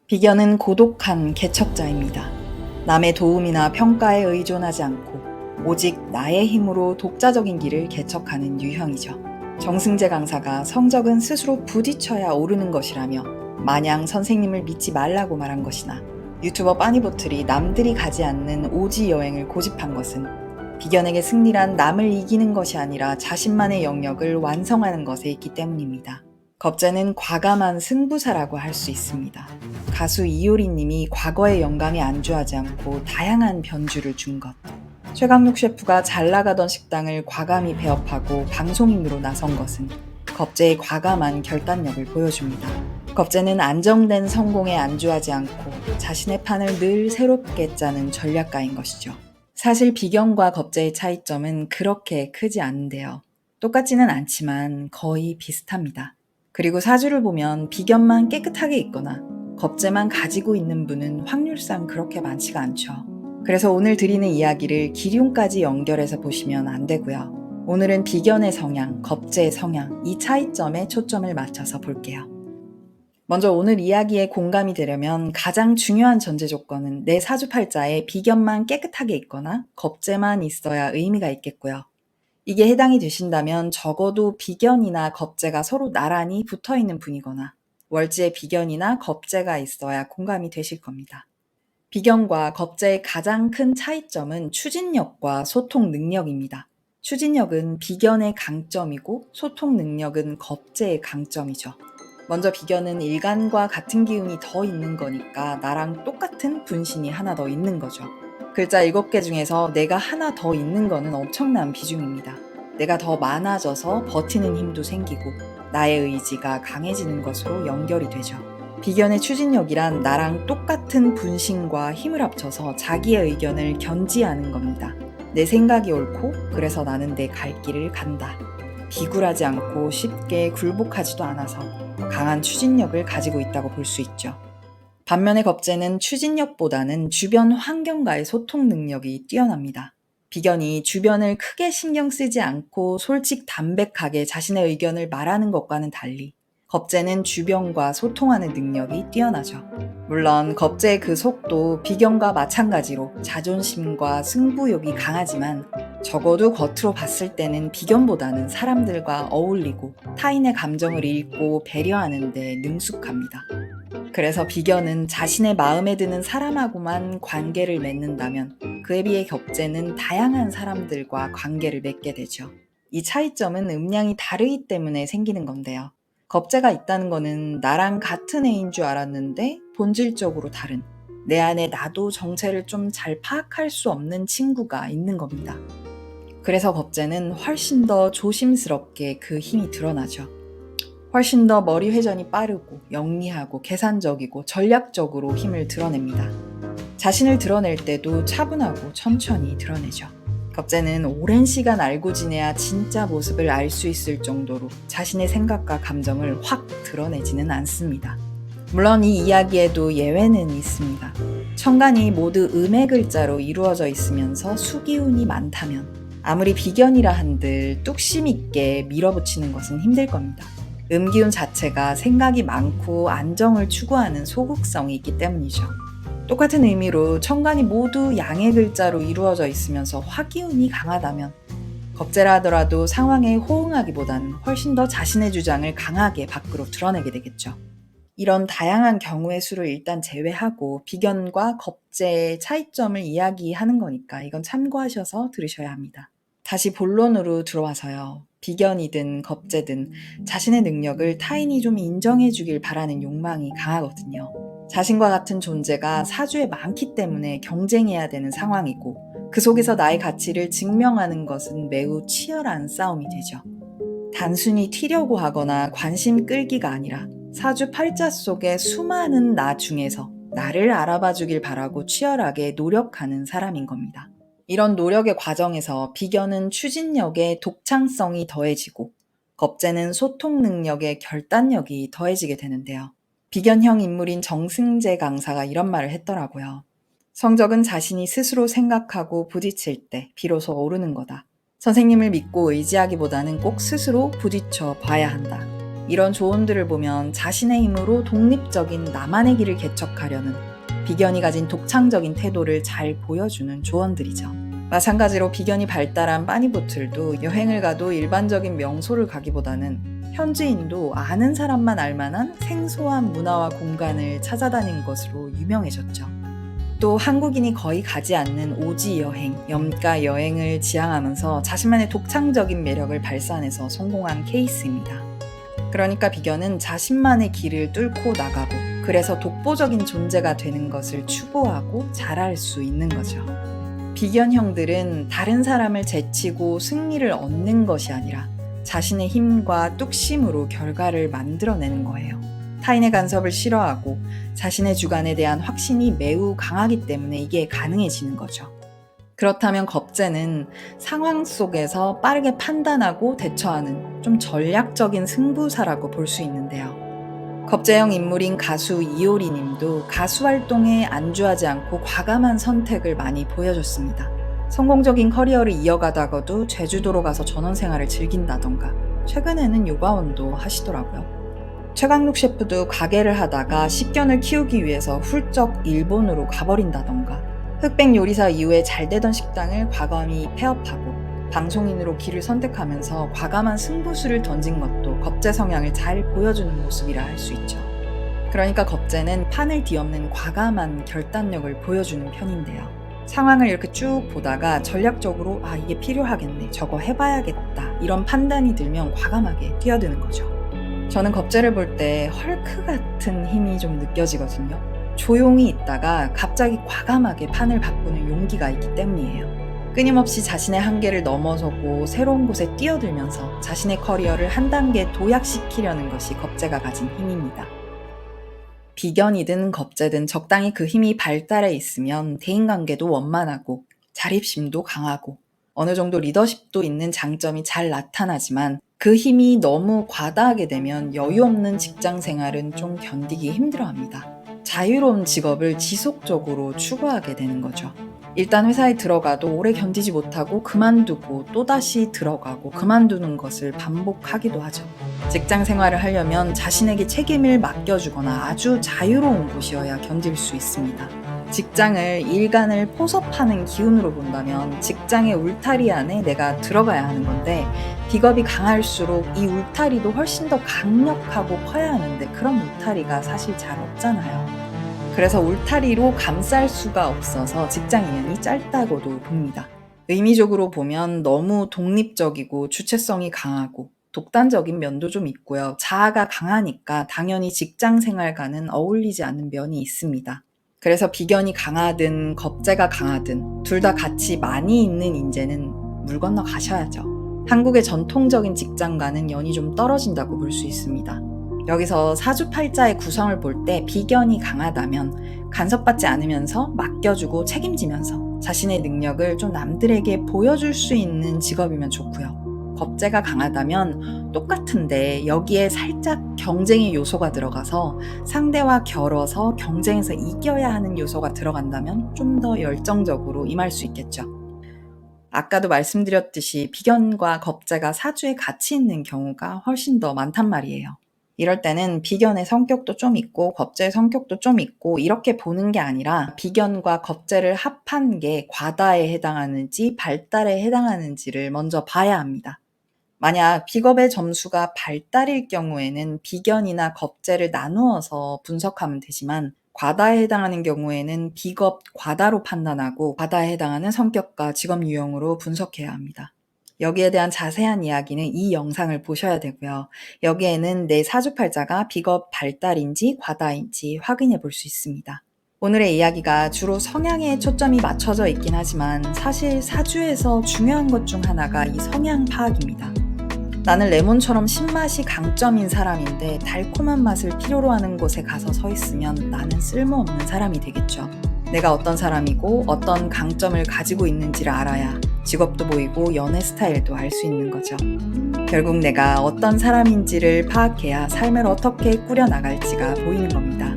비견은 고독한 개척자입니다. 남의 도움이나 평가에 의존하지 않고 오직 나의 힘으로 독자적인 길을 개척하는 유형이죠. 정승재 강사가 성적은 스스로 부딪혀야 오르는 것이라며 마냥 선생님을 믿지 말라고 말한 것이나 유튜버 빠니보틀이 남들이 가지 않는 오지 여행을 고집한 것은 비견에게 승리란 남을 이기는 것이 아니라 자신만의 영역을 완성하는 것에 있기 때문입니다. 겁재는 과감한 승부사라고 할 수 있습니다. 가수 이효리 님이 과거의 영감에 안주하지 않고 다양한 변주를 준 것. 최강록 셰프가 잘 나가던 식당을 과감히 폐업하고 방송인으로 나선 것은 겁재의 과감한 결단력을 보여줍니다. 겁재는 안정된 성공에 안주하지 않고 자신의 판을 늘 새롭게 짜는 전략가인 것이죠. 사실 비견과 겁재의 차이점은 그렇게 크지 않은데요. 똑같지는 않지만 거의 비슷합니다. 그리고 사주를 보면 비견만 깨끗하게 있거나 겁재만 가지고 있는 분은 확률상 그렇게 많지가 않죠. 그래서 오늘 드리는 이야기를 기륭까지 연결해서 보시면 안 되고요. 오늘은 비견의 성향, 겁재의 성향, 이 차이점에 초점을 맞춰서 볼게요. 먼저 오늘 이야기에 공감이 되려면 가장 중요한 전제 조건은 내 사주팔자에 비견만 깨끗하게 있거나 겁재만 있어야 의미가 있겠고요. 이게 해당이 되신다면 적어도 비견이나 겁재가 서로 나란히 붙어있는 분이거나 월지에 비견이나 겁재가 있어야 공감이 되실 겁니다. 비견과 겁재의 가장 큰 차이점은 추진력과 소통 능력입니다. 추진력은 비견의 강점이고 소통 능력은 겁재의 강점이죠. 먼저 비견은 일간과 같은 기운이 더 있는 거니까 나랑 똑같은 분신이 하나 더 있는 거죠. 글자 7개 중에서 내가 하나 더 있는 거는 엄청난 비중입니다. 내가 더 많아져서 버티는 힘도 생기고 나의 의지가 강해지는 것으로 연결이 되죠. 비견의 추진력이란 나랑 똑같은 분신과 힘을 합쳐서 자기의 의견을 견지하는 겁니다. 내 생각이 옳고 그래서 나는 내 갈 길을 간다. 비굴하지 않고 쉽게 굴복하지도 않아서 강한 추진력을 가지고 있다고 볼 수 있죠. 반면에 겁재는 추진력보다는 주변 환경과의 소통 능력이 뛰어납니다. 비견이 주변을 크게 신경 쓰지 않고 솔직담백하게 자신의 의견을 말하는 것과는 달리 겁재는 주변과 소통하는 능력이 뛰어나죠. 물론 겁재의 그 속도 비견과 마찬가지로 자존심과 승부욕이 강하지만 적어도 겉으로 봤을 때는 비견보다는 사람들과 어울리고 타인의 감정을 읽고 배려하는 데 능숙합니다. 그래서 비견은 자신의 마음에 드는 사람하고만 관계를 맺는다면 그에 비해 겁재는 다양한 사람들과 관계를 맺게 되죠. 이 차이점은 음량이 다르기 때문에 생기는 건데요. 겁재가 있다는 거는 나랑 같은 애인 줄 알았는데 본질적으로 다른, 내 안에 나도 정체를 좀 잘 파악할 수 없는 친구가 있는 겁니다. 그래서 겁재는 훨씬 더 조심스럽게 그 힘이 드러나죠. 훨씬 더 머리 회전이 빠르고 영리하고 계산적이고 전략적으로 힘을 드러냅니다. 자신을 드러낼 때도 차분하고 천천히 드러내죠. 겁재는 오랜 시간 알고 지내야 진짜 모습을 알 수 있을 정도로 자신의 생각과 감정을 확 드러내지는 않습니다. 물론 이 이야기에도 예외는 있습니다. 천간이 모두 음의 글자로 이루어져 있으면서 수기운이 많다면 아무리 비견이라 한들 뚝심 있게 밀어붙이는 것은 힘들 겁니다. 음기운 자체가 생각이 많고 안정을 추구하는 소극성이 있기 때문이죠. 똑같은 의미로 천간이 모두 양의 글자로 이루어져 있으면서 화기운이 강하다면 겁재라 하더라도 상황에 호응하기보다는 훨씬 더 자신의 주장을 강하게 밖으로 드러내게 되겠죠. 이런 다양한 경우의 수를 일단 제외하고 비견과 겁재의 차이점을 이야기하는 거니까 이건 참고하셔서 들으셔야 합니다. 다시 본론으로 들어와서요. 비견이든 겁재든 자신의 능력을 타인이 좀 인정해 주길 바라는 욕망이 강하거든요. 자신과 같은 존재가 사주에 많기 때문에 경쟁해야 되는 상황이고 그 속에서 나의 가치를 증명하는 것은 매우 치열한 싸움이 되죠. 단순히 튀려고 하거나 관심 끌기가 아니라 사주 팔자 속의 수많은 나 중에서 나를 알아봐 주길 바라고 치열하게 노력하는 사람인 겁니다. 이런 노력의 과정에서 비견은 추진력의 독창성이 더해지고 겁재는 소통 능력의 결단력이 더해지게 되는데요. 비견형 인물인 정승재 강사가 이런 말을 했더라고요. 성적은 자신이 스스로 생각하고 부딪힐 때 비로소 오르는 거다. 선생님을 믿고 의지하기보다는 꼭 스스로 부딪혀 봐야 한다. 이런 조언들을 보면 자신의 힘으로 독립적인 나만의 길을 개척하려는 비견이 가진 독창적인 태도를 잘 보여주는 조언들이죠. 마찬가지로 비견이 발달한 빠니보틀도 여행을 가도 일반적인 명소를 가기보다는 현지인도 아는 사람만 알만한 생소한 문화와 공간을 찾아다닌 것으로 유명해졌죠. 또 한국인이 거의 가지 않는 오지 여행, 염가 여행을 지향하면서 자신만의 독창적인 매력을 발산해서 성공한 케이스입니다. 그러니까 비견은 자신만의 길을 뚫고 나가고 그래서 독보적인 존재가 되는 것을 추구하고 잘할 수 있는 거죠. 비견형들은 다른 사람을 제치고 승리를 얻는 것이 아니라 자신의 힘과 뚝심으로 결과를 만들어내는 거예요. 타인의 간섭을 싫어하고 자신의 주관에 대한 확신이 매우 강하기 때문에 이게 가능해지는 거죠. 그렇다면 겁재는 상황 속에서 빠르게 판단하고 대처하는 좀 전략적인 승부사라고 볼 수 있는데요. 겁재형 인물인 가수 이효리 님도 가수 활동에 안주하지 않고 과감한 선택을 많이 보여줬습니다. 성공적인 커리어를 이어가다가도 제주도로 가서 전원 생활을 즐긴다던가 최근에는 요가원도 하시더라고요. 최강록 셰프도 가게를 하다가 식견을 키우기 위해서 훌쩍 일본으로 가버린다던가 흑백 요리사 이후에 잘 되던 식당을 과감히 폐업하고 방송인으로 길을 선택하면서 과감한 승부수를 던진 것도 겁재 성향을 잘 보여주는 모습이라 할 수 있죠. 그러니까 겁재는 판을 뒤엎는 과감한 결단력을 보여주는 편인데요. 상황을 이렇게 쭉 보다가 전략적으로 이게 필요하겠네, 저거 해봐야겠다 이런 판단이 들면 과감하게 뛰어드는 거죠. 저는 겁재를 볼 때 헐크 같은 힘이 좀 느껴지거든요. 조용히 있다가 갑자기 과감하게 판을 바꾸는 용기가 있기 때문이에요. 끊임없이 자신의 한계를 넘어서고 새로운 곳에 뛰어들면서 자신의 커리어를 한 단계 도약시키려는 것이 겁재가 가진 힘입니다. 비견이든 겁재든 적당히 그 힘이 발달해 있으면 대인관계도 원만하고 자립심도 강하고 어느 정도 리더십도 있는 장점이 잘 나타나지만 그 힘이 너무 과다하게 되면 여유 없는 직장 생활은 좀 견디기 힘들어합니다. 자유로운 직업을 지속적으로 추구하게 되는 거죠. 일단 회사에 들어가도 오래 견디지 못하고 그만두고 또다시 들어가고 그만두는 것을 반복하기도 하죠. 직장 생활을 하려면 자신에게 책임을 맡겨주거나 아주 자유로운 곳이어야 견딜 수 있습니다. 직장을 일간을 포섭하는 기운으로 본다면 직장의 울타리 안에 내가 들어가야 하는 건데 비겁이 강할수록 이 울타리도 훨씬 더 강력하고 커야 하는데 그런 울타리가 사실 잘 없잖아요. 그래서 울타리로 감쌀 수가 없어서 직장 인연이 짧다고도 봅니다. 의미적으로 보면 너무 독립적이고 주체성이 강하고 독단적인 면도 좀 있고요. 자아가 강하니까 당연히 직장 생활과는 어울리지 않는 면이 있습니다. 그래서 비견이 강하든 겁재가 강하든 둘 다 같이 많이 있는 인재는 물 건너 가셔야죠. 한국의 전통적인 직장과는 연이 좀 떨어진다고 볼 수 있습니다. 여기서 사주팔자의 구성을 볼 때 비견이 강하다면 간섭받지 않으면서 맡겨주고 책임지면서 자신의 능력을 좀 남들에게 보여줄 수 있는 직업이면 좋고요. 겁재가 강하다면 똑같은데 여기에 살짝 경쟁의 요소가 들어가서 상대와 겨뤄서 경쟁에서 이겨야 하는 요소가 들어간다면 좀 더 열정적으로 임할 수 있겠죠. 아까도 말씀드렸듯이 비견과 겁재가 사주에 같이 있는 경우가 훨씬 더 많단 말이에요. 이럴 때는 비견의 성격도 좀 있고 겁재의 성격도 좀 있고 이렇게 보는 게 아니라 비견과 겁재를 합한 게 과다에 해당하는지 발달에 해당하는지를 먼저 봐야 합니다. 만약 비겁의 점수가 발달일 경우에는 비견이나 겁재를 나누어서 분석하면 되지만 과다에 해당하는 경우에는 비겁 과다로 판단하고 과다에 해당하는 성격과 직업 유형으로 분석해야 합니다. 여기에 대한 자세한 이야기는 이 영상을 보셔야 되고요. 여기에는 내 사주팔자가 비겁 발달인지 과다인지 확인해 볼 수 있습니다. 오늘의 이야기가 주로 성향에 초점이 맞춰져 있긴 하지만 사실 사주에서 중요한 것 중 하나가 이 성향 파악입니다. 나는 레몬처럼 신맛이 강점인 사람인데 달콤한 맛을 필요로 하는 곳에 가서 서 있으면 나는 쓸모없는 사람이 되겠죠. 내가 어떤 사람이고 어떤 강점을 가지고 있는지를 알아야 직업도 보이고 연애 스타일도 알 수 있는 거죠. 결국 내가 어떤 사람인지를 파악해야 삶을 어떻게 꾸려나갈지가 보이는 겁니다.